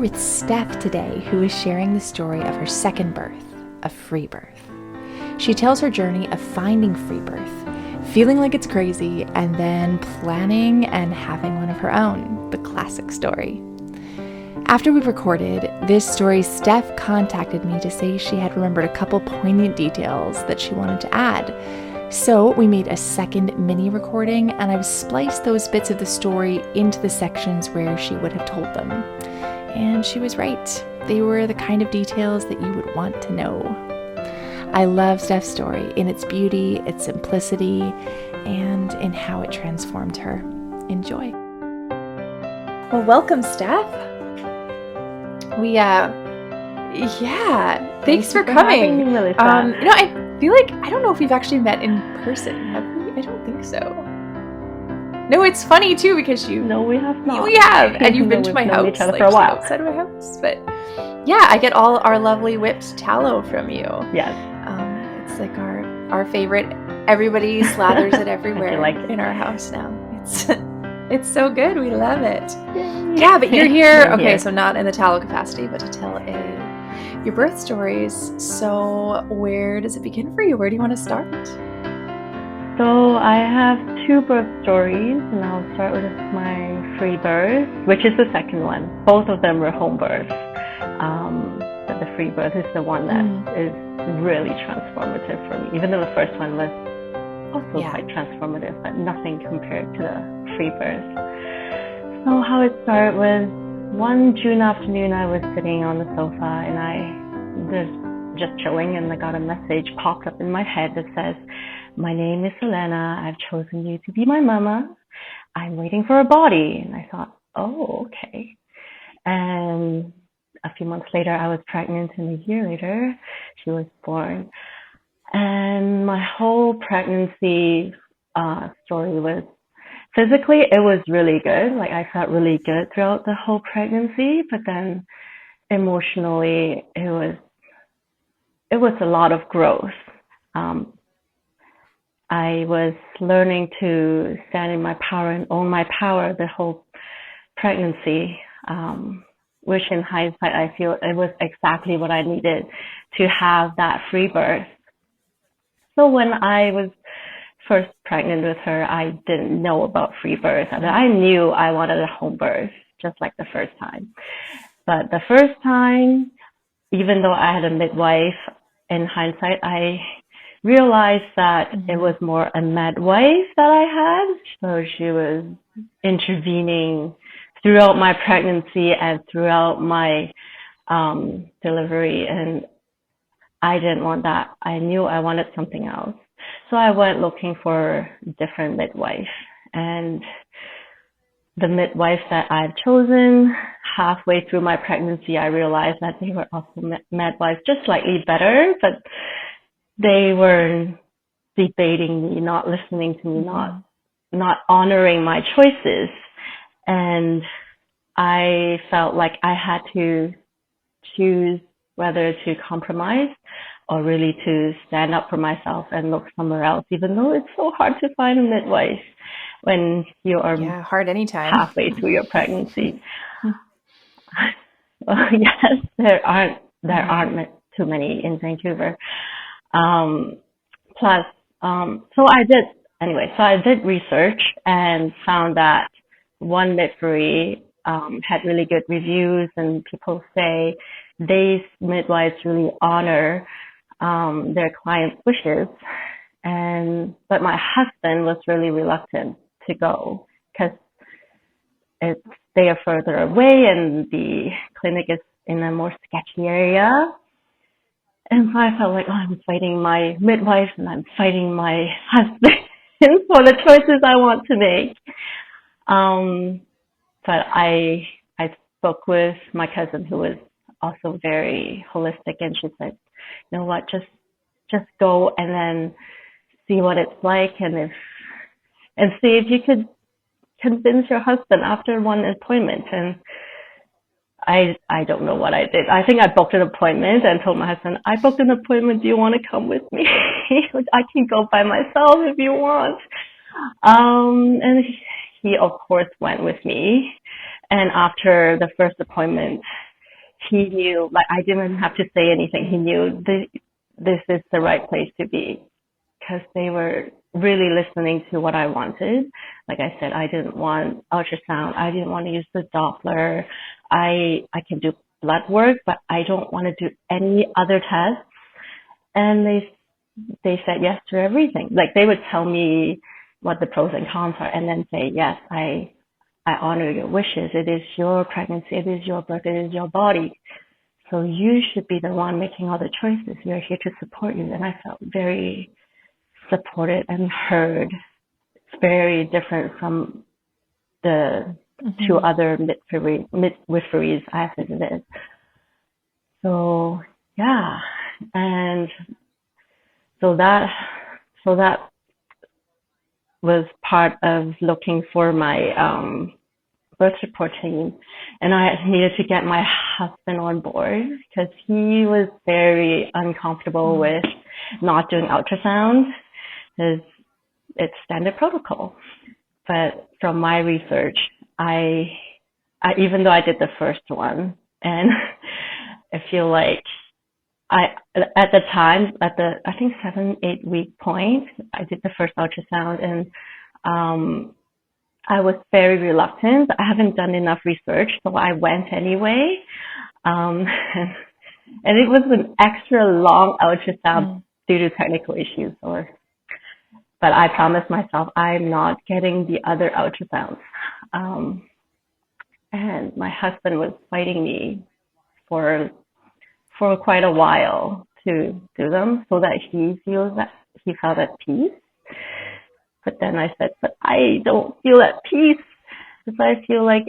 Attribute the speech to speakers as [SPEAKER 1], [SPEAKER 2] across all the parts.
[SPEAKER 1] with Steph today, who is sharing the story of her second birth, a free birth. She tells her journey of finding free birth, feeling like it's crazy, and then planning and having one of her own, the classic story. After we recorded this story, Steph contacted me to say she had remembered a couple poignant details that she wanted to add. So we made a second mini recording, and I've spliced those bits of the story into the sections where she would have told them. And she was right. They were the kind of details that you would want to know. I love Steph's story in its beauty, its simplicity, and in how it transformed her. Enjoy. Well, welcome, Steph. Thanks for coming.
[SPEAKER 2] Having me, Melissa.
[SPEAKER 1] I feel like, I don't know if we've actually met in person, have we? I don't think so. No, it's funny too because
[SPEAKER 2] No, we have not.
[SPEAKER 1] We have, and you've been to
[SPEAKER 2] we've
[SPEAKER 1] my
[SPEAKER 2] known
[SPEAKER 1] house,
[SPEAKER 2] each other
[SPEAKER 1] like
[SPEAKER 2] for a while.
[SPEAKER 1] outside of my house. But yeah, I get all our lovely whipped tallow from you.
[SPEAKER 2] Yes.
[SPEAKER 1] It's like our favorite. Everybody slathers it everywhere
[SPEAKER 2] like
[SPEAKER 1] in our house now. It's so good. We love it. Yeah, but you're here.
[SPEAKER 2] You're
[SPEAKER 1] Okay,
[SPEAKER 2] here.
[SPEAKER 1] so not in the tallow capacity, but to tell your birth stories. So where does it begin for you? Where do you want to start?
[SPEAKER 2] So I have two birth stories, and I'll start with my free birth, which is the second one. Both of them were home births. But the free birth is the one that is really transformative for me. Even though the first one was also quite transformative, but nothing compared to the free birth. So how it started was one June afternoon, I was sitting on the sofa and I was just chilling, and I got a message popped up in my head that says, "My name is Selena. I've chosen you to be my mama. I'm waiting for a body." And I thought, oh, okay. And a few months later, I was pregnant, and a year later, she was born. And my whole pregnancy story was, physically, it was really good. Like, I felt really good throughout the whole pregnancy, but then emotionally, it was a lot of growth. I was learning to stand in my power and own my power the whole pregnancy, which in hindsight, I feel it was exactly what I needed to have that free birth. So when I was first pregnant with her, I didn't know about free birth. I knew I wanted a home birth, just like the first time. But the first time, even though I had a midwife, in hindsight, I realized that it was more a midwife that I had. So she was intervening throughout my pregnancy and throughout my delivery. And I didn't want that. I knew I wanted something else. So I went looking for a different midwife. And the midwives that I've chosen, halfway through my pregnancy, I realized that they were also midwives, just slightly better, but they were debating me, not listening to me, not honoring my choices. And I felt like I had to choose whether to compromise or really to stand up for myself and look somewhere else, even though it's so hard to find a midwife when you are
[SPEAKER 1] hard anytime
[SPEAKER 2] halfway through your pregnancy. Well, yes, there aren't too many in Vancouver. Plus, so I did research and found that one midwifery had really good reviews, and people say these midwives really honor their clients' wishes. But my husband was really reluctant to go because they are further away and the clinic is in a more sketchy area. And so I felt like, I'm fighting my midwife and I'm fighting my husband for the choices I want to make. But I spoke with my cousin, who was also very holistic, and she said, you know what, just go and then see what it's like, and see if you could convince your husband after one appointment. And I don't know what I did. I think I booked an appointment and told my husband, I booked an appointment. Do you want to come with me? I can go by myself if you want. And he, of course, went with me. And after the first appointment, he knew, like I didn't have to say anything. He knew this is the right place to be, because they were really listening to what I wanted. Like I said, I didn't want ultrasound. I didn't want to use the Doppler. I can do blood work, but I don't want to do any other tests. And they said yes to everything. Like they would tell me what the pros and cons are, and then say, yes, I honor your wishes. It is your pregnancy. It is your birth. It is your body. So you should be the one making all the choices. We are here to support you. And I felt very supported and heard. It's very different from the two other midwiferys I visited. So yeah, and so that was part of looking for my birth support team, and I needed to get my husband on board because he was very uncomfortable with not doing ultrasound because it's standard protocol. But from my research, I even though I did the first one, and I feel like at the time, at the I think 7-8 week point, I did the first ultrasound, and I was very reluctant. I haven't done enough research, so I went anyway. And it was an extra long ultrasound due to technical issues, but I promised myself I'm not getting the other ultrasounds. And my husband was fighting me for quite a while to do them so that he felt at peace. But then I said, but I don't feel at peace because I feel like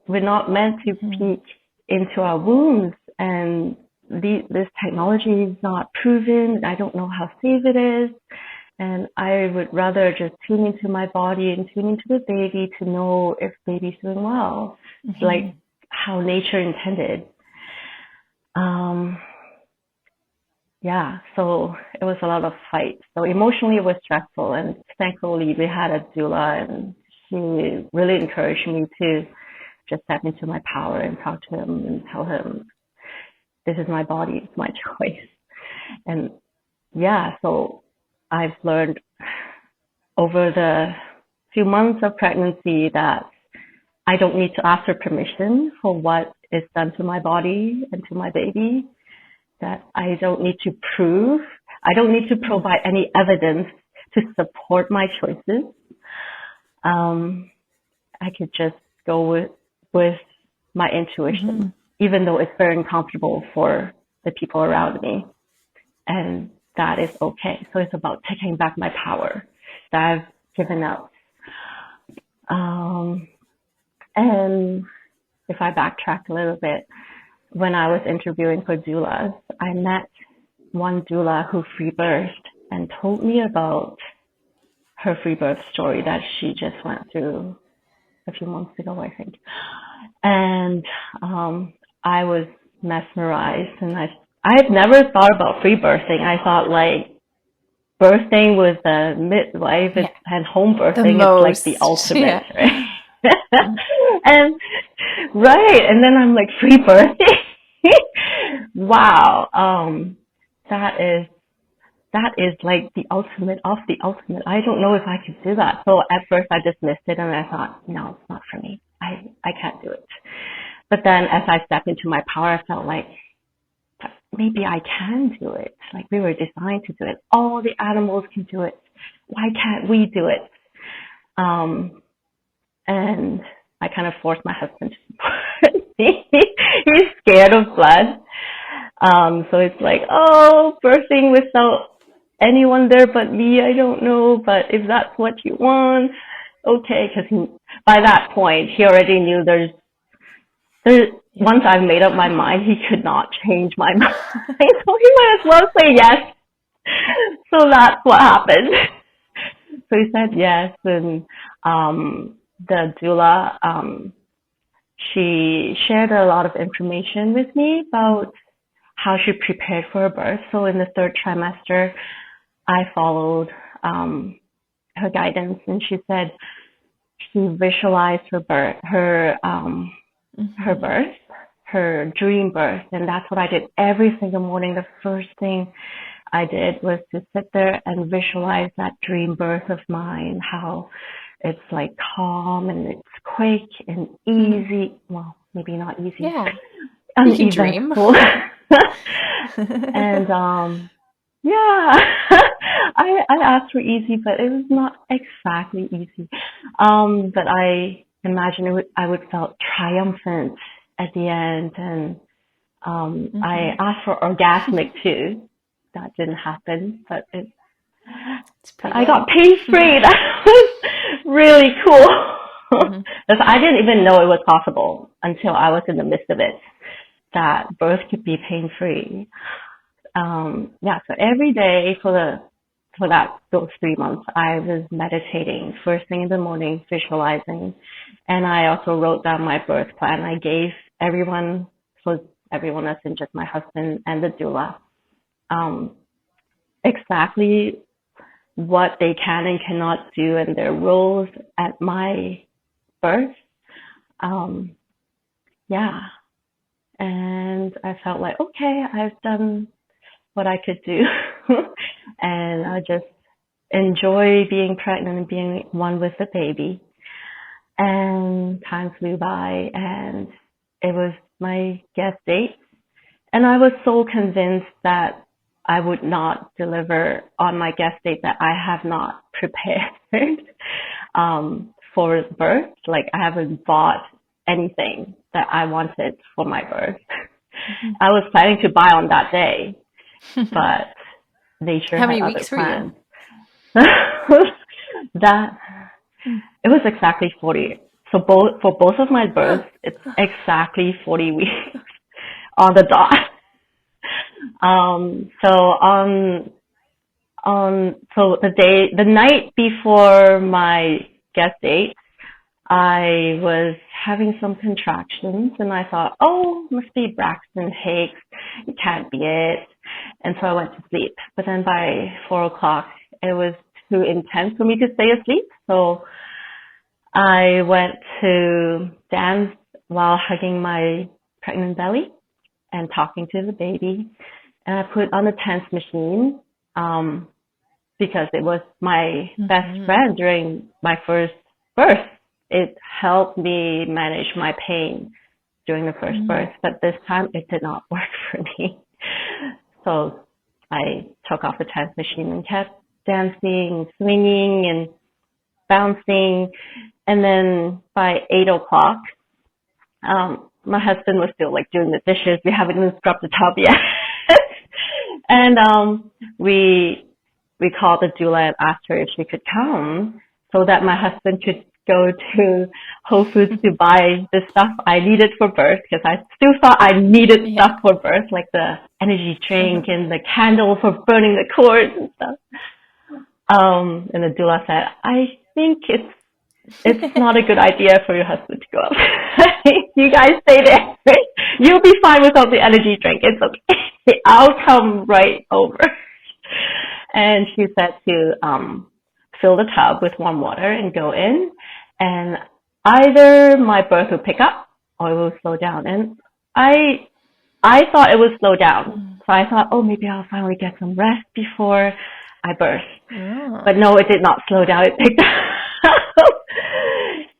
[SPEAKER 2] we're not meant to peek into our wombs, and this technology is not proven. I don't know how safe it is, and I would rather just tune into my body and tune into the baby to know if baby's doing well, like how nature intended. Yeah, so it was a lot of fight. So emotionally it was stressful, and thankfully we had a doula, and she really encouraged me to just step into my power and talk to him and tell him, this is my body, it's my choice. And yeah, so I've learned over the few months of pregnancy that I don't need to ask for permission for what is done to my body and to my baby, that I don't need to prove, I don't need to provide any evidence to support my choices. I could just go with my intuition, even though it's very uncomfortable for the people around me. And that is okay. So it's about taking back my power that I've given up. And if I backtrack a little bit, when I was interviewing for doulas, I met one doula who freebirthed and told me about her freebirth story that she just went through a few months ago, I think. And I was mesmerized, and I've never thought about freebirthing. I thought like birthing with a midwife and home birthing is like the ultimate, right? And right, and then I'm like, free birthing? Wow, that is like the ultimate of the ultimate. I don't know if I could do that. So at first I dismissed it, and I thought, no, it's not for me. I can't do it. But then as I stepped into my power, I felt like maybe I can do it. Like we were designed to do it. All the animals can do it. Why can't we do it? And I kind of forced my husband to support me. He's scared of blood. So it's like, oh, birthing without anyone there but me, I don't know. But if that's what you want, okay. Because by that point, he already knew there's once I've made up my mind, he could not change my mind. So he might as well say yes. So that's what happened. So he said yes, and the doula, she shared a lot of information with me about how she prepared for her birth. So in the 3rd trimester, I followed her guidance, and she said she visualized her birth, her birth, her dream birth. And that's what I did every single morning. The first thing I did was to sit there and visualize that dream birth of mine, how it's like calm and it's quick and easy. Well, maybe not easy.
[SPEAKER 1] Yeah. You can dream.
[SPEAKER 2] Uneventful. And yeah, I asked for easy, but it was not exactly easy. But I imagine I would felt triumphant at the end, and I asked for orgasmic too. That didn't happen, but I got pain free. That was really cool. Because I didn't even know it was possible until I was in the midst of it, that birth could be pain free. Yeah, so every day for those 3 months, I was meditating first thing in the morning, visualizing, and I also wrote down my birth plan. I gave everyone, so everyone as in just my husband and the doula, exactly what they can and cannot do and their roles at my birth. Yeah, and I felt like, okay, I've done what I could do. And I just enjoy being pregnant and being one with the baby. And time flew by, and it was my guest date. And I was so convinced that I would not deliver on my guest date, that I have not prepared for birth. Like, I haven't bought anything that I wanted for my birth. I was planning to buy on that day, but nature
[SPEAKER 1] How
[SPEAKER 2] had
[SPEAKER 1] many
[SPEAKER 2] other
[SPEAKER 1] weeks
[SPEAKER 2] plans.
[SPEAKER 1] were you?
[SPEAKER 2] That it was exactly 40. So for both of my births, it's exactly 40 weeks on the dot. So the night before my guest date, I was having some contractions, and I thought, oh, must be Braxton Hicks. It can't be it. And so I went to sleep. But then by 4 o'clock, it was too intense for me to stay asleep. So I went to dance while hugging my pregnant belly and talking to the baby. And I put on a tense machine because it was my best friend during my first birth. It helped me manage my pain during the first birth, but this time it did not work for me. So I took off the tense machine and kept dancing, swinging, and bouncing. And then by 8 o'clock, my husband was still like doing the dishes. We haven't even scrubbed the tub yet. And we called the doula and asked her if she could come so that my husband could go to Whole Foods to buy the stuff I needed for birth, because I still thought I needed stuff for birth, like the energy drink and the candle for burning the cords and stuff. And the doula said, I think it's not a good idea for your husband to go up. You guys stay there. You'll be fine without the energy drink. It's okay. I'll come right over. And she said to fill the tub with warm water and go in, and either my birth will pick up or it will slow down. And I thought it would slow down. So I thought, oh, maybe I'll finally get some rest before I birth. But no, it did not slow down. It picked up.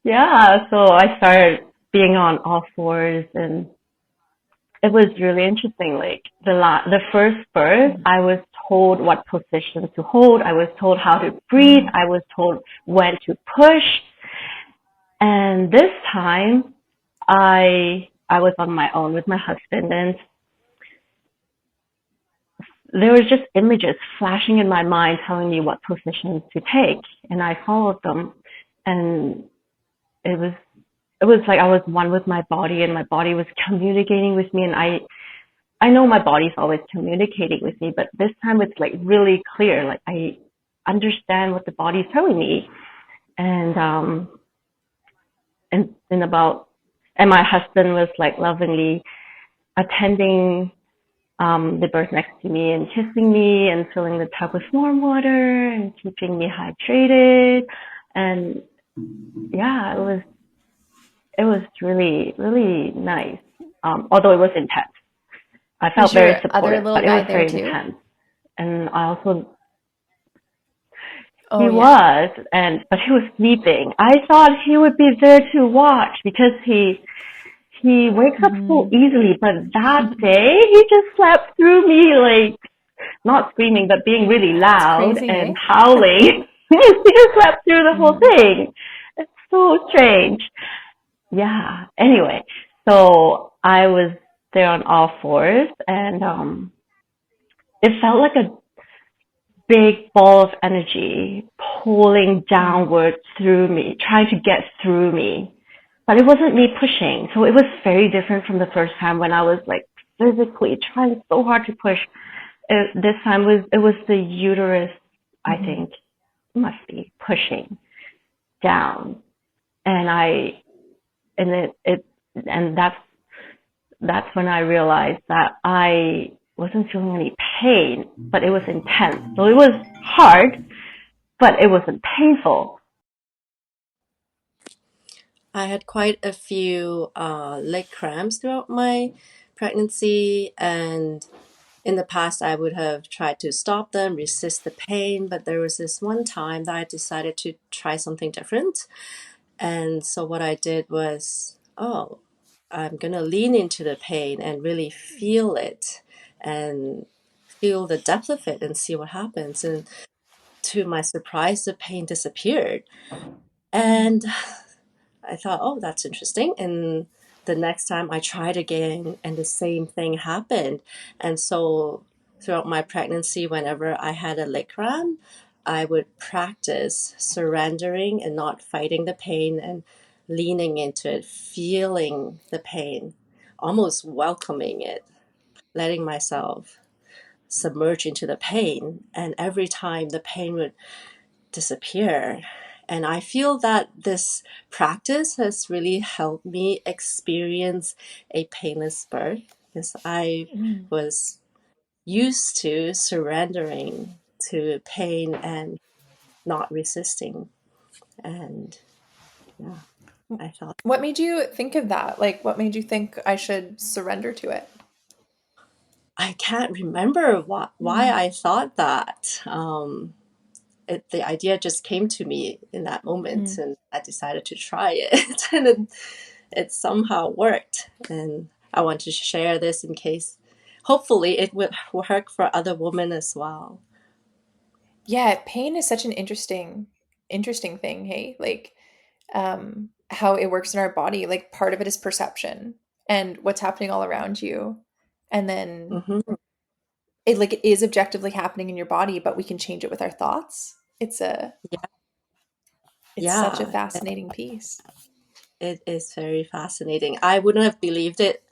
[SPEAKER 2] Yeah, so I started being on all fours, and it was really interesting. Like the first birth, I was told what position to hold. I was told how to breathe. I was told when to push. And this time, I was on my own with my husband, and there was just images flashing in my mind telling me what positions to take, and I followed them. And it was like I was one with my body, and my body was communicating with me. And I know my body's always communicating with me, but this time it's like really clear. Like I understand what the body's telling me. And my husband was like lovingly attending the birth next to me and kissing me and filling the tub with warm water and keeping me hydrated. And yeah, it was really, really nice. although it was intense. I felt
[SPEAKER 1] Was
[SPEAKER 2] very
[SPEAKER 1] your other
[SPEAKER 2] supported,
[SPEAKER 1] little
[SPEAKER 2] but it
[SPEAKER 1] guy
[SPEAKER 2] was
[SPEAKER 1] there
[SPEAKER 2] very
[SPEAKER 1] too?
[SPEAKER 2] intense. And I also, he
[SPEAKER 1] Oh yeah.
[SPEAKER 2] was, but he was sleeping. I thought he would be there to watch because he wakes up so
[SPEAKER 1] Hmm.
[SPEAKER 2] easily, but that day he just slept through me, like not screaming, but being really
[SPEAKER 1] That's
[SPEAKER 2] loud
[SPEAKER 1] crazy,
[SPEAKER 2] and
[SPEAKER 1] eh?
[SPEAKER 2] howling. He just slept through the whole
[SPEAKER 1] Hmm.
[SPEAKER 2] thing. It's so strange. Yeah. Anyway, so I was there on all fours, and it felt like a big ball of energy pulling
[SPEAKER 1] Mm.
[SPEAKER 2] downward through me, trying to get through me. But it wasn't me pushing. So it was very different from the first time when I was like physically trying so hard to push. This time it was the uterus, I
[SPEAKER 1] Hmm.
[SPEAKER 2] think, must be pushing down. And and and that's when I realized that I wasn't feeling any pain, but it was intense. So it was hard, but it wasn't painful.
[SPEAKER 3] I had quite a few leg cramps throughout my pregnancy, and in the past, I would have tried to stop them, resist the pain, but there was this one time that I decided to try something different. And so what I did was, oh, I'm gonna lean into the pain and really feel it and feel the depth of it and see what happens. And to my surprise, the pain disappeared. And I thought, oh, that's interesting. And the next time I tried again, and the same thing happened. And so throughout my pregnancy, whenever I had a leg cramp, I would practice surrendering and not fighting the pain and leaning into it, feeling the pain, almost welcoming it, letting myself submerge into the pain. And every time the pain would disappear. And I feel that this practice has really helped me experience a painless birth because I
[SPEAKER 1] Mm.
[SPEAKER 3] was used to surrendering to pain and not resisting. And yeah, I thought,
[SPEAKER 1] What made you think of that? Like, what made you think I should surrender to it?
[SPEAKER 3] I can't remember why
[SPEAKER 1] Mm.
[SPEAKER 3] I thought that. The idea just came to me in that moment,
[SPEAKER 1] Mm.
[SPEAKER 3] and I decided to try it, and it somehow worked. And I want to share this in case, hopefully, it would work for other women as well.
[SPEAKER 1] Yeah, pain is such an interesting thing, hey? Like, how it works in our body. Like, part of it is perception and what's happening all around you. And then
[SPEAKER 3] Hmm.
[SPEAKER 1] it is objectively happening in your body, but we can change it with our thoughts.
[SPEAKER 3] Yeah,
[SPEAKER 1] It's such a
[SPEAKER 3] yeah,
[SPEAKER 1] fascinating piece.
[SPEAKER 3] it is very fascinating. I wouldn't have believed it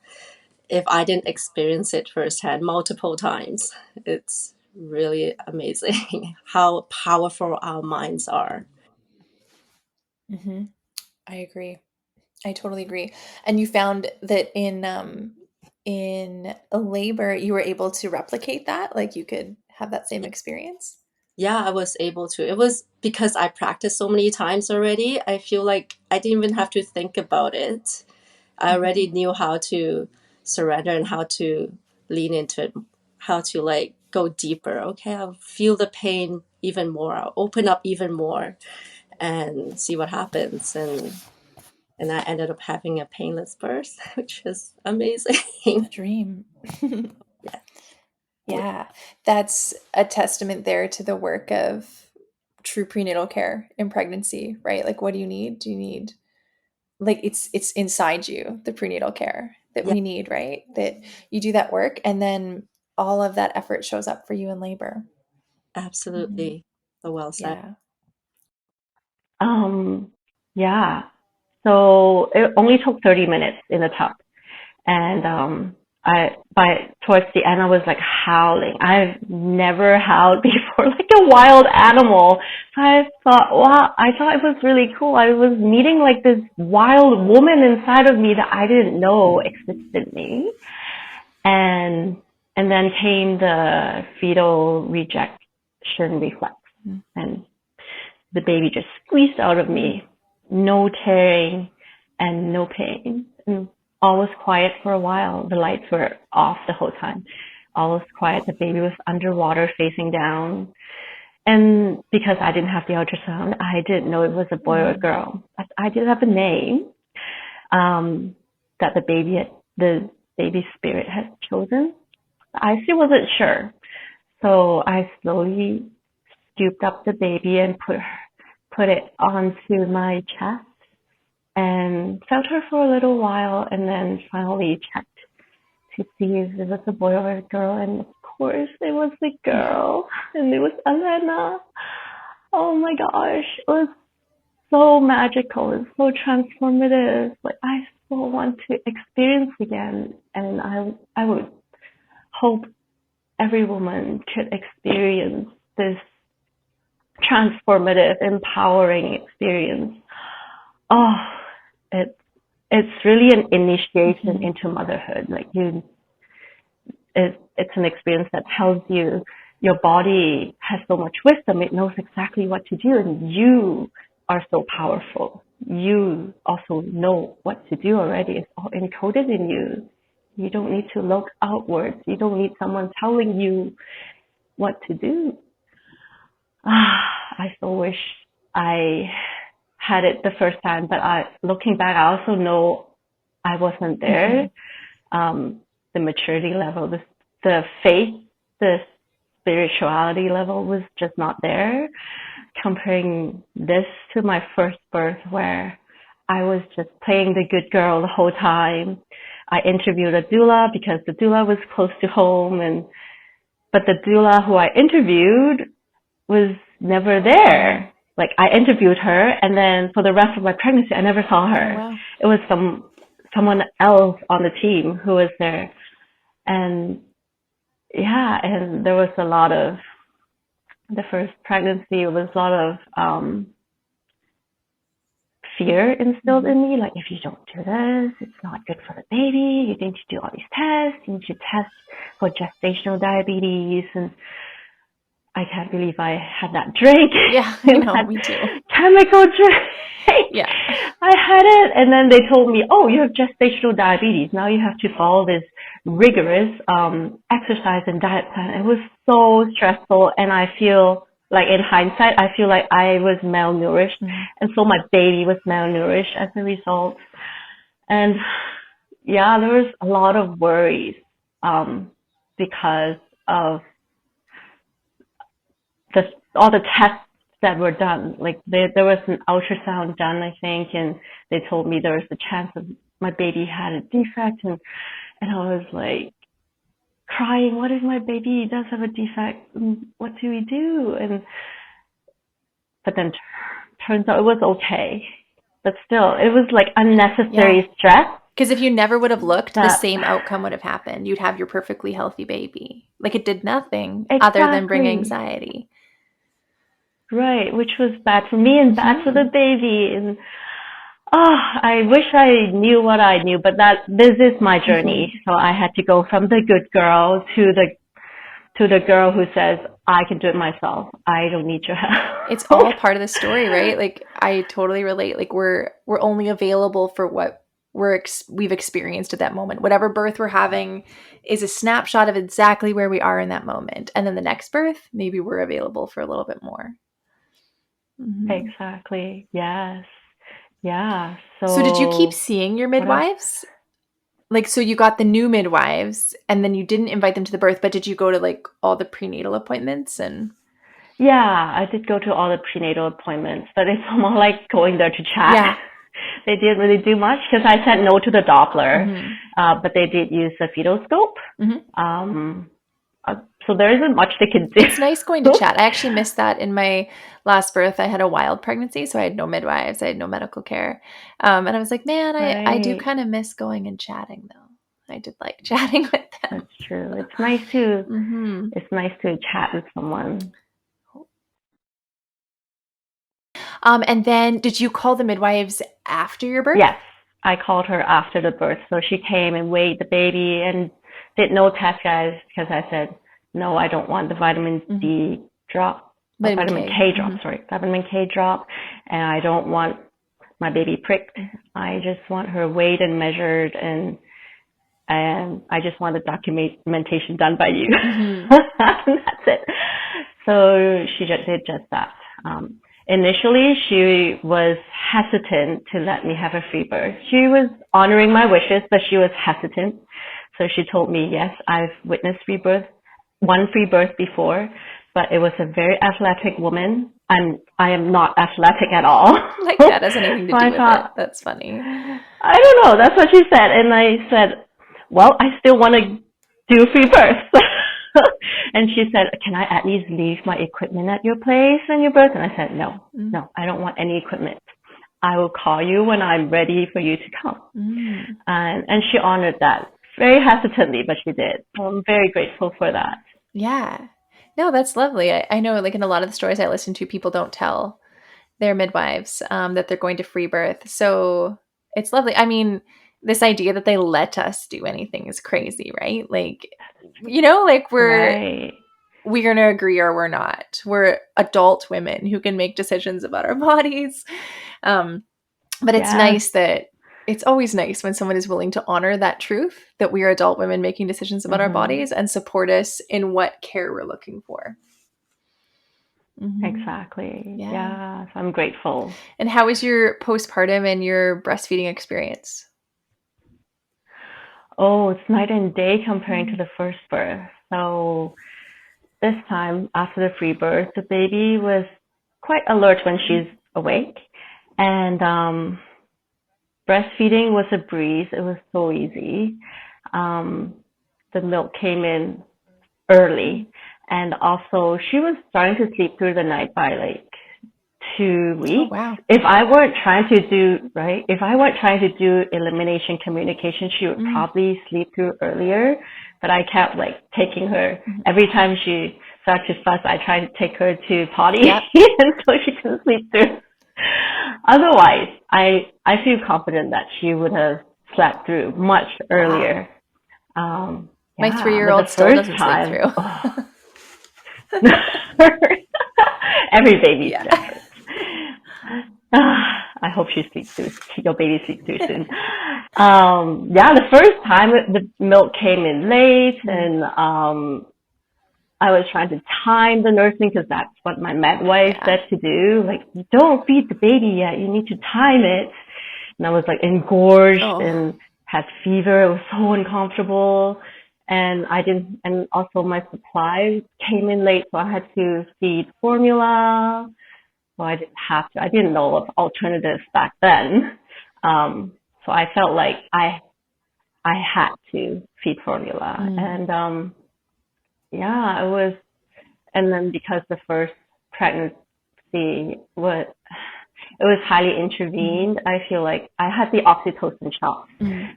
[SPEAKER 3] if I didn't experience it firsthand multiple times. It's really amazing how powerful our minds are.
[SPEAKER 1] Hmm. I agree. I totally agree. And you found that in labor you were able to replicate that, like you could have that same experience.
[SPEAKER 3] Yeah, I was able to. It was because I practiced so many times already. I feel like I didn't even have to think about it. I
[SPEAKER 1] Hmm.
[SPEAKER 3] already knew how to surrender and how to lean into it, how to like go deeper. Okay, I'll feel the pain even more. I'll open up even more and see what happens. And I ended up having a painless birth, which is amazing.
[SPEAKER 1] The dream.
[SPEAKER 3] Yeah.
[SPEAKER 1] Yeah, that's a testament there to the work of true prenatal care in pregnancy, right? Like, what do you need? Do you need, like, it's inside you, the prenatal care that
[SPEAKER 3] Yeah,
[SPEAKER 1] we need, right? That you do that work, and then all of that effort shows up for you in labor. Mhm.
[SPEAKER 3] absolutely. So well said.
[SPEAKER 1] Yeah.
[SPEAKER 2] Um, yeah. So it only took 30 minutes in the tub. And towards the end I was like howling. I've never howled before like a wild animal. So I thought, wow, I thought it was really cool. I was meeting like this wild woman inside of me that I didn't know existed in me. And then came the fetal rejection reflex,
[SPEAKER 1] Mm.
[SPEAKER 2] and the baby just squeezed out of
[SPEAKER 1] Mm.
[SPEAKER 2] me. No tearing and no pain. all was quiet for a while. The lights were off the whole time. All was quiet. The baby was underwater facing down. And because I didn't have the ultrasound, I didn't know it was a boy or a girl. But I did have a name that the baby spirit had chosen. I still wasn't sure. So I slowly scooped up the baby and put it onto my chest and felt her for a little while, and then finally checked to see if it was a boy or a girl. And of course it was a girl, and it was Elena. Oh my gosh, it was so magical. It's so transformative. Like, I so want to experience again, and I would hope every woman could experience this transformative, empowering experience. Oh, it's really an initiation into motherhood. Like, it's an experience that tells you your body has so much wisdom. It knows exactly what to do, and you are so powerful. You also know what to do already. It's all encoded in you. You don't need to look outwards. You don't need someone telling you what to do. I so wish I had it the first time, but looking back, I also know I wasn't there. The maturity level, the faith, the spirituality level was just not there. Comparing this to my first birth, where I was just playing the good girl the whole time. I interviewed a doula because the doula was close to home, but the doula who I interviewed was never there. Like, I interviewed her, and then for the rest of my pregnancy, I never saw her.
[SPEAKER 1] Oh, wow.
[SPEAKER 2] It was someone else on the team who was there. And yeah, and there was a lot of, the first pregnancy was a lot of fear instilled in me. Like, if you don't do this, it's not good for the baby. You need to do all these tests. You need to test for gestational diabetes. And I can't believe I had that drink.
[SPEAKER 1] Yeah, I know, me too.
[SPEAKER 2] Chemical drink.
[SPEAKER 1] Yeah.
[SPEAKER 2] I had it, and then they told me, oh, you have gestational diabetes. Now you have to follow this rigorous exercise and diet plan. It was so stressful, and I feel like, in hindsight, I feel like I was malnourished, and so my baby was malnourished as a result. And yeah, there was a lot of worries because of all the tests that were done. Like, there was an ultrasound done, I think, and they told me there was a chance of my baby had a defect, and I was like crying, what if my baby does have a defect? What do we do? But then turns out it was okay. But still, it was like unnecessary stress.
[SPEAKER 1] Because if you never would have looked, the same outcome would have happened. You'd have your perfectly healthy baby. Like, it did nothing other than bring anxiety.
[SPEAKER 2] Right, which was bad for me and bad for the baby. And I wish I knew what I knew, but this is my journey. So I had to go from the good girl to the girl who says, I can do it myself. I don't need your help.
[SPEAKER 1] It's all part of the story, right? Like, I totally relate. Like, we're only available for what we've experienced at that moment. Whatever birth we're having is a snapshot of exactly where we are in that moment. And then the next birth, maybe we're available for a little bit more.
[SPEAKER 2] Exactly. Yes. Yeah.
[SPEAKER 1] So did you keep seeing your midwives? Like, so you got the new midwives, and then you didn't invite them to the birth, but did you go to like all the prenatal appointments? And
[SPEAKER 2] yeah, I did go to all the prenatal appointments, but it's more like going there to chat.
[SPEAKER 1] Yeah.
[SPEAKER 2] They didn't really do much because I said no to the Doppler, but they did use the fetal scope. So there isn't much they can do.
[SPEAKER 1] It's nice going to chat. I actually missed that in my last birth. I had a wild pregnancy, so I had no midwives. I had no medical care. And I was like, man, I do kind of miss going and chatting, though. I did like chatting with them.
[SPEAKER 2] That's true. It's nice to chat with someone.
[SPEAKER 1] And then did you call the midwives after your birth?
[SPEAKER 2] Yes, I called her after the birth. So she came and weighed the baby and did no test, guys, because I said, no, I don't want the vitamin K drop, and I don't want my baby pricked. I just want her weighed and measured, and I just want the documentation done by you. That's it. So she just did just that. Initially, she was hesitant to let me have a free birth. She was honoring my wishes, but she was hesitant. So she told me, yes, I've witnessed one free birth before, but it was a very athletic woman, and I am not athletic at all.
[SPEAKER 1] Like that has anything to
[SPEAKER 2] So
[SPEAKER 1] do
[SPEAKER 2] I
[SPEAKER 1] with
[SPEAKER 2] thought,
[SPEAKER 1] it. That's funny.
[SPEAKER 2] I don't know. That's what she said. And I said, well, I still want to do free birth. And she said, can I at least leave my equipment at your place and your birth? And I said, no, I don't want any equipment. I will call you when I'm ready for you to come. And she honored that very hesitantly, but she did. So I'm very grateful for that.
[SPEAKER 1] Yeah. No, that's lovely. I know, like in a lot of the stories I listen to, people don't tell their midwives that they're going to free birth. So it's lovely. I mean, this idea that they let us do anything is crazy, right? Like, like
[SPEAKER 2] Right.
[SPEAKER 1] we're going to agree or we're not. We're adult women who can make decisions about our bodies. But it's nice that it's always nice when someone is willing to honor that truth that we are adult women making decisions about our bodies and support us in what care we're looking for.
[SPEAKER 2] Exactly. Yeah. So I'm grateful.
[SPEAKER 1] And how was your postpartum and your breastfeeding experience?
[SPEAKER 2] Oh, it's night and day comparing to the first birth. So this time after the free birth, the baby was quite alert when she's awake. And breastfeeding was a breeze. It was so easy. The milk came in early. And also she was starting to sleep through the night by like 2 weeks.
[SPEAKER 1] Oh, wow.
[SPEAKER 2] If I weren't trying to do elimination communication, she would probably sleep through earlier. But I kept like taking her every time she started to fuss. I tried to take her to potty and so she can sleep through. Otherwise, I feel confident that she would have slept through much earlier.
[SPEAKER 1] Wow. My 3-year-old still doesn't sleep through.
[SPEAKER 2] Every baby's different. I hope your baby sleeps through soon. The first time the milk came in late, and I was trying to time the nursing because that's what my midwife said to do. Like, you don't feed the baby yet. You need to time it. And I was like engorged and had fever. It was so uncomfortable. And and also my supply came in late, so I had to feed formula. So I didn't know of alternatives back then. So I felt like I had to feed formula. And it was, and then because the first pregnancy it was highly intervened, I feel like I had the oxytocin shock.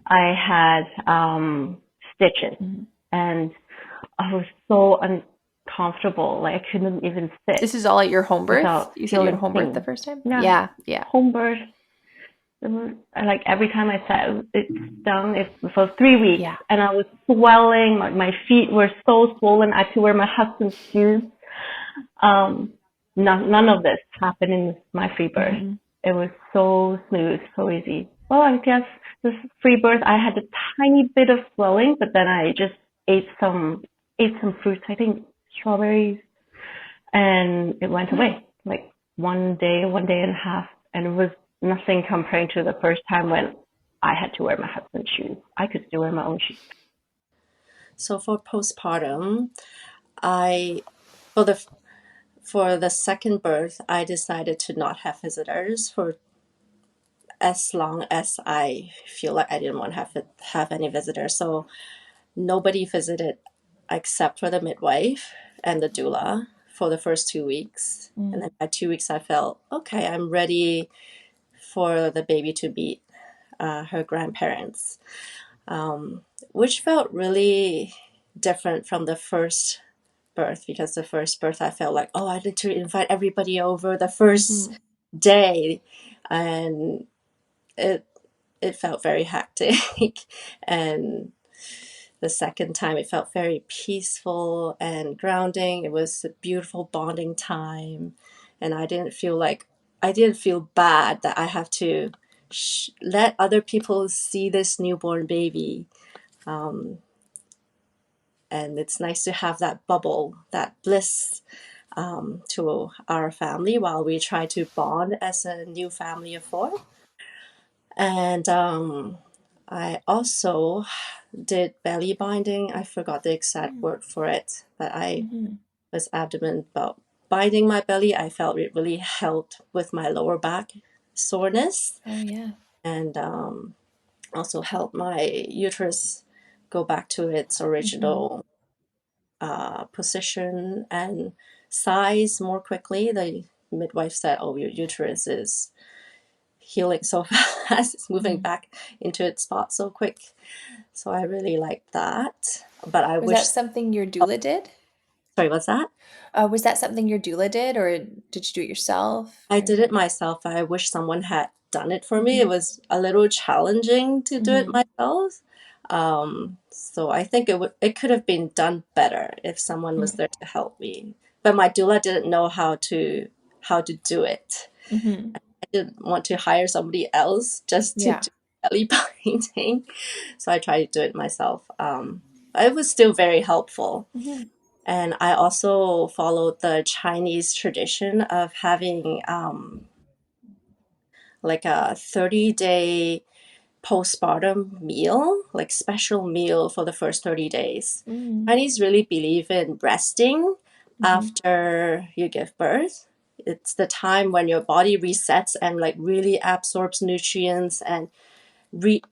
[SPEAKER 2] I had stitches, and I was so uncomfortable. Like I couldn't even sit.
[SPEAKER 1] This is all at your home birth? You said you had home birth the first time? Yeah.
[SPEAKER 2] Home birth. It was, like every time I sat, it stung. It for 3 weeks, and I was swelling. My feet were so swollen. I had to wear my husband's shoes. None of this happened in my free birth. It was so smooth, so easy. Well, I guess this free birth, I had a tiny bit of swelling, but then I just ate some fruits. I think strawberries, and it went away. Like one day and a half, and it was nothing comparing to the first time when I had to wear my husband's shoes. I could still wear my own shoes.
[SPEAKER 3] So for postpartum, for the second birth, I decided to not have visitors for as long as I feel like I didn't want to have any visitors. So nobody visited except for the midwife and the doula for the first 2 weeks. And then by 2 weeks, I felt, okay, I'm ready for the baby to meet her grandparents, which felt really different from the first birth, because the first birth I felt like, I need to invite everybody over the first day, and it felt very hectic. And the second time it felt very peaceful and grounding. It was a beautiful bonding time, and I didn't feel like I didn't feel bad that I have to let other people see this newborn baby. Um, and it's nice to have that bubble, that bliss to our family while we try to bond as a new family of four. And I also did belly binding. I forgot the exact word for it, but I
[SPEAKER 1] Mm-hmm.
[SPEAKER 3] was adamant about binding my belly. I felt it really helped with my lower back soreness,
[SPEAKER 1] Oh, yeah.
[SPEAKER 3] and also helped my uterus go back to its
[SPEAKER 1] Mm-hmm.
[SPEAKER 3] original position and size more quickly. The midwife said, "Oh, your uterus is healing so fast; it's moving
[SPEAKER 1] Mm-hmm.
[SPEAKER 3] back into its spot so quick." So I really liked that. But I
[SPEAKER 1] Was
[SPEAKER 3] wish.
[SPEAKER 1] that something your doula did?
[SPEAKER 3] Sorry, what's that?
[SPEAKER 1] Was that something your doula did, or did you do it yourself?
[SPEAKER 3] I
[SPEAKER 1] Or
[SPEAKER 3] did it myself. I wish someone had done it for me.
[SPEAKER 1] mm-hmm.
[SPEAKER 3] It was a little challenging to do it
[SPEAKER 1] Mm-hmm.
[SPEAKER 3] myself. So I think it could have been done better if someone was there to help me. But my doula didn't know how to do it.
[SPEAKER 1] Mm-hmm.
[SPEAKER 3] I didn't want to hire somebody else just to
[SPEAKER 1] Yeah.
[SPEAKER 3] do belly binding, so I tried to do it myself. But it was still very helpful.
[SPEAKER 1] Mm-hmm.
[SPEAKER 3] And I also followed the Chinese tradition of having like a 30-day postpartum meal, like special meal for the first 30 days.
[SPEAKER 1] Mm-hmm.
[SPEAKER 3] Chinese really believe in resting
[SPEAKER 1] Mm-hmm.
[SPEAKER 3] after you give birth. It's the time when your body resets and like really absorbs nutrients and re-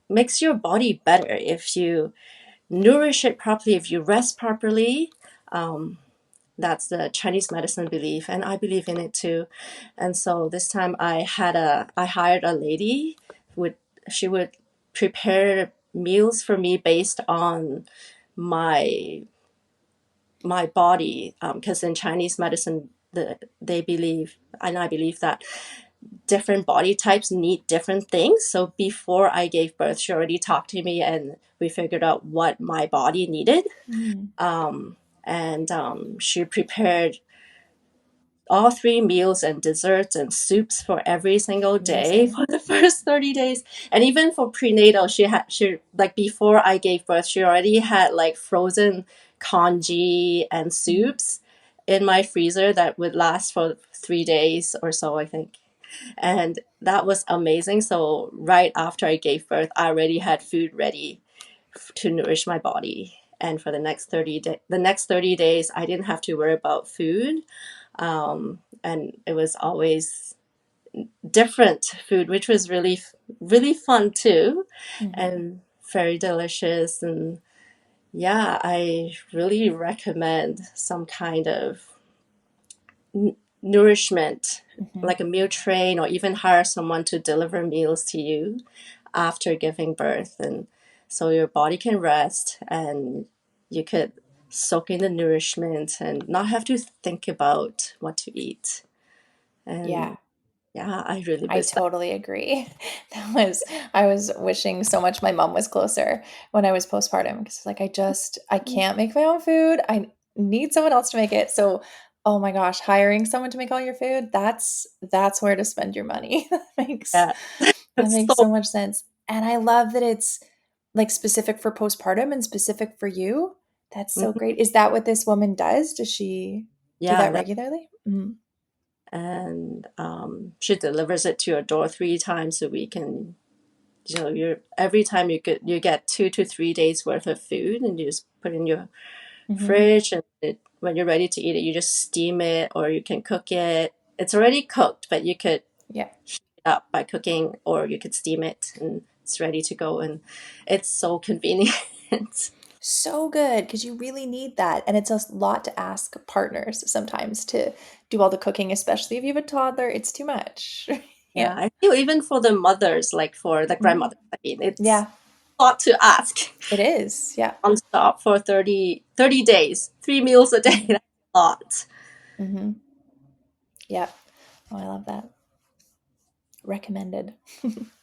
[SPEAKER 3] makes your body better if you nourish it properly, if you rest properly. That's the Chinese medicine belief, and I believe in it too. And so this time I hired a lady who would she would prepare meals for me based on my my body, because in Chinese medicine they believe, and I believe, that different body types need different things. So before I gave birth, she already talked to me and we figured out what my body needed.
[SPEAKER 1] Mm-hmm.
[SPEAKER 3] And she prepared all three meals and desserts and soups for every single day
[SPEAKER 1] Amazing.
[SPEAKER 3] for the first 30 days. And even for prenatal, she like before I gave birth, she already had like frozen congee and
[SPEAKER 1] Mm-hmm.
[SPEAKER 3] soups in my freezer that would last for 3 days or so, I think. And that was amazing. So right after I gave birth, I already had food ready to nourish my body. And for the next 30 days, I didn't have to worry about food. And it was always different food, which was really, really fun too,
[SPEAKER 1] Mm-hmm.
[SPEAKER 3] and very delicious. And yeah, I really recommend some kind of nourishment,
[SPEAKER 1] Mm-hmm.
[SPEAKER 3] like a meal train, or even hire someone to deliver meals to you after giving birth. And so your body can rest and you could soak in the nourishment and not have to think about what to eat.
[SPEAKER 1] Yeah.
[SPEAKER 3] And yeah, I really
[SPEAKER 1] I
[SPEAKER 3] miss that.
[SPEAKER 1] totally agree. I was wishing so much my mom was closer when I was postpartum because like I can't make my own food. I need someone else to make it. So, oh my gosh, hiring someone to make all your food, that's where to spend your money.
[SPEAKER 3] Yeah,
[SPEAKER 1] That
[SPEAKER 3] it's
[SPEAKER 1] makes
[SPEAKER 3] so,
[SPEAKER 1] so much sense. And I love that it's like specific for postpartum and specific for you. That's so
[SPEAKER 3] mhm.
[SPEAKER 1] great. Is that what this woman does? Does she do
[SPEAKER 3] Yeah,
[SPEAKER 1] that
[SPEAKER 3] that,
[SPEAKER 1] regularly? Mm-hmm.
[SPEAKER 3] and she delivers it to your door 3 times a week. And you're every time you get 2 to 3 days worth of food, and you just put it in your
[SPEAKER 1] Mm-hmm.
[SPEAKER 3] fridge, and when you're ready to eat it, you just steam it, or you can cook it. It's already cooked, but you could
[SPEAKER 1] Yeah.
[SPEAKER 3] heat it up by cooking, or you could steam it, and it's ready to go. And it's so convenient.
[SPEAKER 1] So good because you really need that. And it's a lot to ask partners sometimes to do all the cooking, especially if you have a toddler. It's too much.
[SPEAKER 3] Yeah,
[SPEAKER 1] Yeah.
[SPEAKER 3] I feel even for the mothers, like for the
[SPEAKER 1] Mhm.
[SPEAKER 3] grandmothers, I mean, it's
[SPEAKER 1] Yeah,
[SPEAKER 3] a lot to ask.
[SPEAKER 1] it is. Yeah.
[SPEAKER 3] Nonstop for 30 days, 3 meals a day.
[SPEAKER 1] Hmm.
[SPEAKER 3] That's a lot.
[SPEAKER 1] Hmm. Yeah. Oh, I love that. Recommended.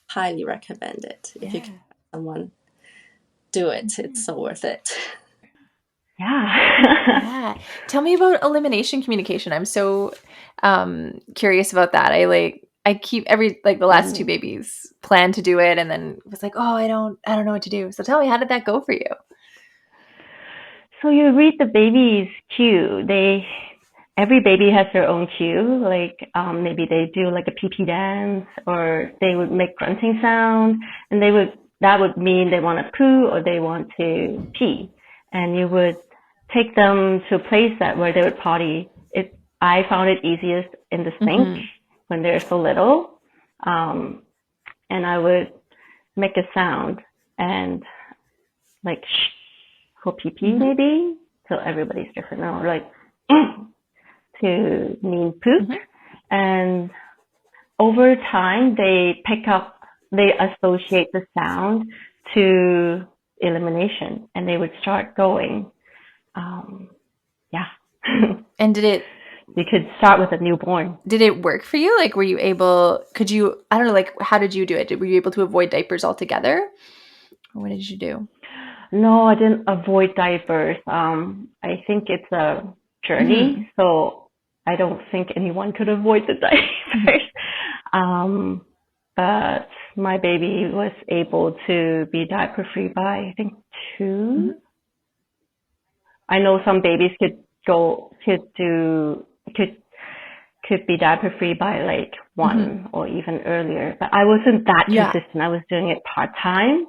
[SPEAKER 3] Highly recommend it. If you can
[SPEAKER 1] Yeah.
[SPEAKER 3] have someone do it, it's
[SPEAKER 1] Mhm.
[SPEAKER 3] so worth it.
[SPEAKER 2] Yeah.
[SPEAKER 1] Yeah. Tell me about elimination communication. I'm so curious about that. I keep the last two
[SPEAKER 2] Mhm.
[SPEAKER 1] babies planned to do it and then was like, "Oh, I don't know what to do." So tell me, how did that go for you?
[SPEAKER 2] So you read the baby's cue. Every baby has their own cue. Like maybe they do like a pee pee dance, or they would make grunting sound, and that would mean they want to poo or they want to pee, and you would take them to a place that where they would potty. I found it easiest in the sink
[SPEAKER 1] Mhm.
[SPEAKER 2] when they're so little, and I would make a sound and like shh for pee pee
[SPEAKER 1] Mhm.
[SPEAKER 2] maybe. So everybody's different now. Like mm, to mean poop.
[SPEAKER 1] Mhm.
[SPEAKER 2] And over time, they associate the sound to elimination, and they would start going. Um, yeah.
[SPEAKER 1] And
[SPEAKER 2] You could start with a newborn.
[SPEAKER 1] did it work for you? Like, could you, I don't know, like, how did you do it? Were you able to avoid diapers altogether? Or what did you do?
[SPEAKER 2] No, I didn't avoid diapers. I think it's a
[SPEAKER 1] Mhm.
[SPEAKER 2] journey, so I don't think anyone could avoid the
[SPEAKER 1] Mhm.
[SPEAKER 2] diapers. Um, but my baby was able to be diaper free by I think two.
[SPEAKER 1] Mhm.
[SPEAKER 2] I know some babies could could be diaper free by like
[SPEAKER 1] Mhm.
[SPEAKER 2] one or even earlier, but I wasn't that
[SPEAKER 1] Yeah.
[SPEAKER 2] consistent. I was doing it part time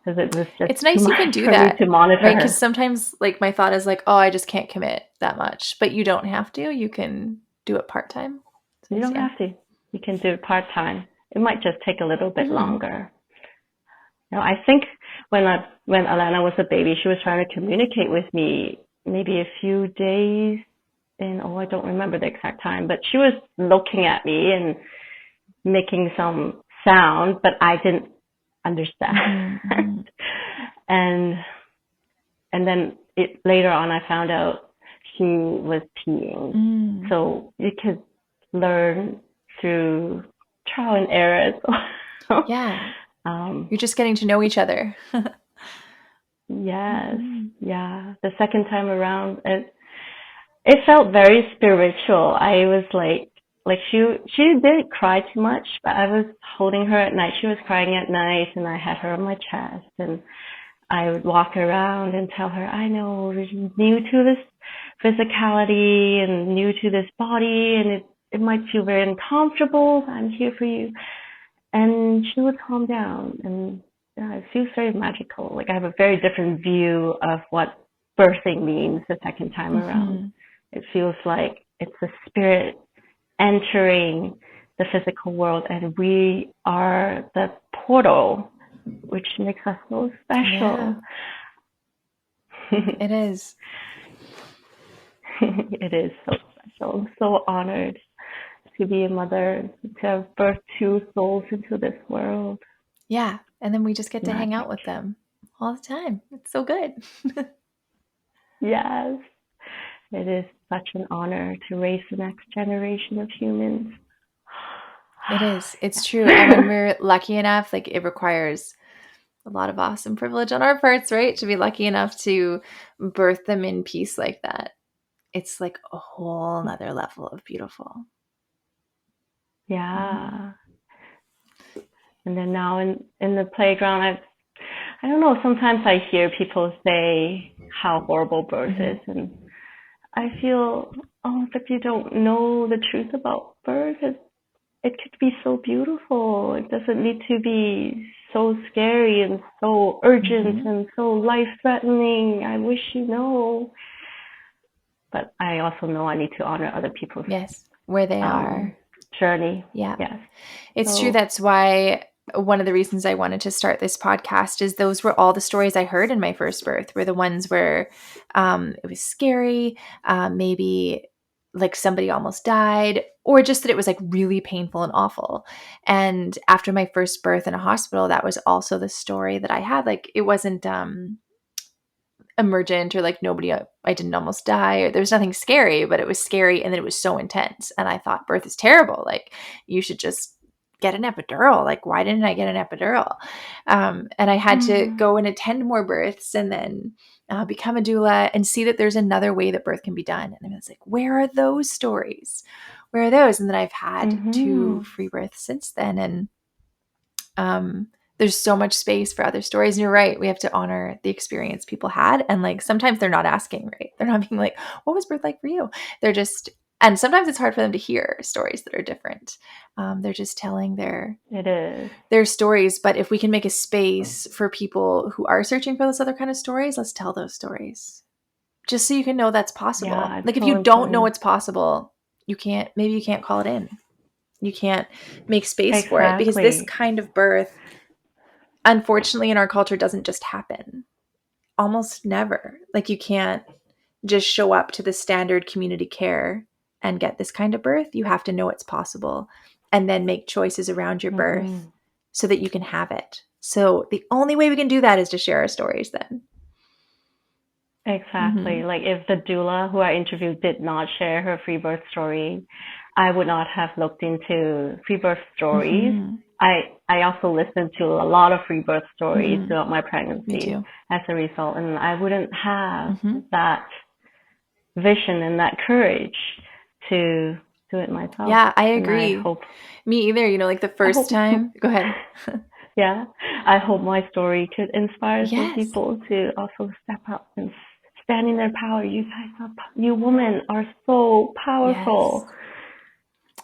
[SPEAKER 2] because it was just
[SPEAKER 1] It's
[SPEAKER 2] too
[SPEAKER 1] nice you
[SPEAKER 2] much
[SPEAKER 1] can do
[SPEAKER 2] for me
[SPEAKER 1] that,
[SPEAKER 2] to monitor
[SPEAKER 1] right? Because
[SPEAKER 2] her.
[SPEAKER 1] sometimes, like, my thought is like, "Oh, I just can't commit that much," but you don't have to. You can do it part-time. So
[SPEAKER 2] You
[SPEAKER 1] it's
[SPEAKER 2] don't
[SPEAKER 1] yeah.
[SPEAKER 2] have to. You can do it part time. It might just take a little bit
[SPEAKER 1] Mhm.
[SPEAKER 2] longer. I think when Alana was a baby, she was trying to communicate with me maybe a few days in, I don't remember the exact time, but she was looking at me and making some sound, but I didn't understand.
[SPEAKER 1] Mhm. Mhm.
[SPEAKER 2] and and then later on I found out she was peeing.
[SPEAKER 1] Mm.
[SPEAKER 2] So you could learn through trial and error as well.
[SPEAKER 1] Yeah.
[SPEAKER 2] um,
[SPEAKER 1] You're just getting to know each other.
[SPEAKER 2] yes,
[SPEAKER 1] Mhm.
[SPEAKER 2] yeah. The second time around, it felt very spiritual. I was like she didn't cry too much, but I was holding her at night. She was crying at night, and I had her on my chest, and I would walk around and tell her, I know you're new to this physicality and new to this body, and it might feel very uncomfortable. I'm here for you. And she would calm down, and yeah, it feels very magical. Like I have a very different view of what birthing means the second time around.
[SPEAKER 1] Mhm.
[SPEAKER 2] It feels like it's a spirit entering the physical world, and we are the portal, which makes us so
[SPEAKER 1] Yeah,
[SPEAKER 2] special.
[SPEAKER 1] it is.
[SPEAKER 2] It is so special. I'm so honored to be a mother, to have birthed two souls into this world.
[SPEAKER 1] Yeah, and then we just get to hang out
[SPEAKER 2] Magic.
[SPEAKER 1] with them all the time. It's so good.
[SPEAKER 2] Yes, it is such an honor to raise the next generation of humans.
[SPEAKER 1] It is. It's true. And when
[SPEAKER 2] Yes.
[SPEAKER 1] we're lucky enough, like, it requires a lot of awesome privilege on our parts, right? To be lucky enough to birth them in peace like that. It's like a whole nother level of beautiful. Mhm.
[SPEAKER 2] Yeah. And then now in the playground, I don't know, sometimes I hear people say how horrible birth is,
[SPEAKER 1] Mhm.
[SPEAKER 2] and I feel, oh, but you don't know the truth about birth. It could be so beautiful. It doesn't need to be so scary and so urgent
[SPEAKER 1] Mhm.
[SPEAKER 2] and so life-threatening. I wish you know. But I also know I need to honor other people's
[SPEAKER 1] Yes, where they
[SPEAKER 2] um,
[SPEAKER 1] are.
[SPEAKER 2] journey.
[SPEAKER 1] Yeah.
[SPEAKER 2] Yes.
[SPEAKER 1] It's true.
[SPEAKER 2] So,
[SPEAKER 1] That's why one of the reasons I wanted to start this podcast is those were all the stories I heard in my first birth, were the ones where it was scary, maybe like somebody almost died, or just that it was like really painful and awful. And after my first birth in a hospital, that was also the story that I had. Like, it wasn't emergent, or like nobody, I didn't almost die, or there was nothing scary, but it was scary, and then it was so intense. And I thought, birth is terrible. Like, you should just get an epidural. Like, why didn't I get an epidural? And I had to go and attend more births and then become a doula and see that there's another way that birth can be done. And I was like, where are those stories? Where are those? And then I've had 2 free births since then. And there's so much space for other stories. And you're right. We have to honor the experience people had. And like, sometimes they're not asking, right? They're not being like, what was birth like for you? They're just, and sometimes it's hard for them to hear stories that are different. They're just telling their stories. But if we can make a space for people who are searching for those other kind of stories, let's tell those stories. Just so you can know that's possible.
[SPEAKER 2] Yeah,
[SPEAKER 1] like if you don't know it's possible, maybe you can't call it in. You can't make space for it, because this kind of birth, unfortunately, in our culture doesn't just happen. Almost never. Like, you can't just show up to the standard community care and get this kind of birth. You have to know it's possible and then make choices around your birth so that you can have it. So the only way we can do that is to share our stories then.
[SPEAKER 2] Exactly. Like, if the doula who I interviewed did not share her free birth story, I would not have looked into free birth stories. I also listened to a lot of free birth stories throughout my pregnancy as a result, and I wouldn't have that vision and that courage to do it myself.
[SPEAKER 1] Yeah, I agree. Me either. You know, like the first time. Go ahead.
[SPEAKER 2] Yeah, I hope my story could inspire some people to also step up and stand in their power. You women are so powerful.
[SPEAKER 1] Yes.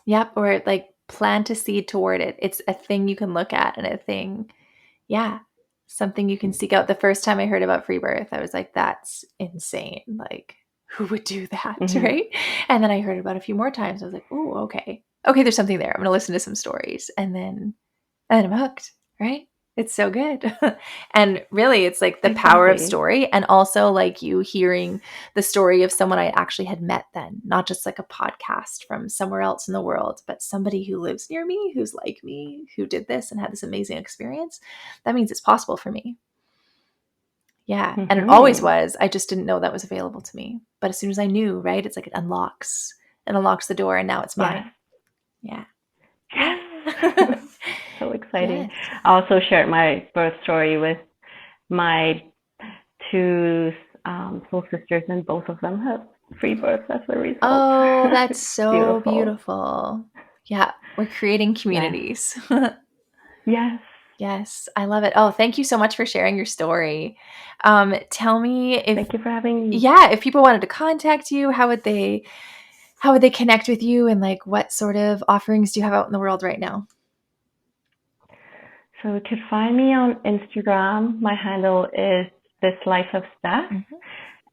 [SPEAKER 1] Yep. Or like plant a seed toward it. It's a thing you can look at and a thing. Yeah. Something you can seek out. The first time I heard about free birth, I was like, that's insane. Like, who would do that? Right. And then I heard about it a few more times. I was like, oh, okay. Okay. There's something there. I'm going to listen to some stories. And then I'm hooked. Right. It's so good. And really, it's like the power of story, and also like you hearing the story of someone I actually had met then, not just like a podcast from somewhere else in the world, but somebody who lives near me, who's like me, who did this and had this amazing experience. That means it's possible for me. Yeah. And it always was. I just didn't know that was available to me. But as soon as I knew, right, it's like it unlocks the door, and now it's mine. Yeah.
[SPEAKER 2] So exciting. Yes. I also shared my birth story with my 2 soul sisters, and both of them have free birth as a result.
[SPEAKER 1] Oh, that's so beautiful. Yeah, we're creating communities.
[SPEAKER 2] Yes.
[SPEAKER 1] Yes, I love it. Oh, thank you so much for sharing your story. Tell me if...
[SPEAKER 2] Thank you for having me.
[SPEAKER 1] Yeah, if people wanted to contact you, how would they connect with you, and like what sort of offerings do you have out in the world right now?
[SPEAKER 2] So you could find me on Instagram. My handle is This Life of Steph.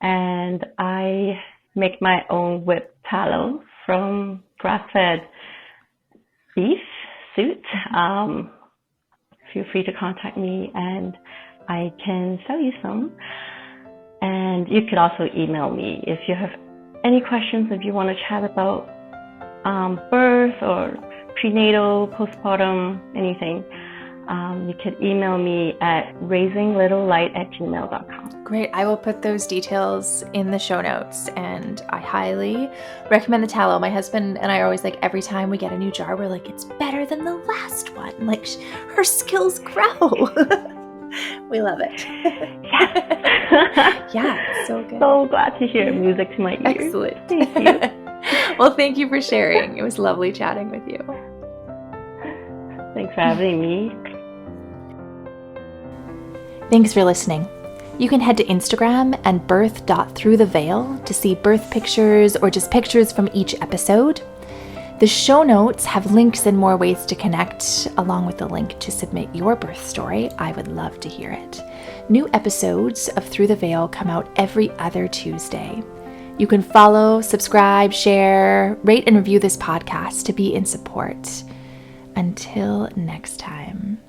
[SPEAKER 2] And I make my own whipped tallow from grass-fed beef suit. Feel free to contact me and I can sell you some. And you could also email me if you have any questions, if you want to chat about birth or prenatal, postpartum, anything. You could email me at raisinglittlelight@gmail.com.
[SPEAKER 1] Great. I will put those details in the show notes, and I highly recommend the tallow. My husband and I are always like, every time we get a new jar, we're like, it's better than the last one. Like, her skills grow. We love it. Yes. Yeah, so good.
[SPEAKER 2] So glad to hear music to my ears.
[SPEAKER 1] Excellent.
[SPEAKER 2] Thank you.
[SPEAKER 1] Well, thank you for sharing. It was lovely chatting with you.
[SPEAKER 2] Thanks for having me.
[SPEAKER 1] Thanks for listening. You can head to Instagram and birth.throughtheveil to see birth pictures or just pictures from each episode. The show notes have links and more ways to connect, along with the link to submit your birth story. I would love to hear it. New episodes of Through the Veil come out every other Tuesday. You can follow, subscribe, share, rate, and review this podcast to be in support. Until next time.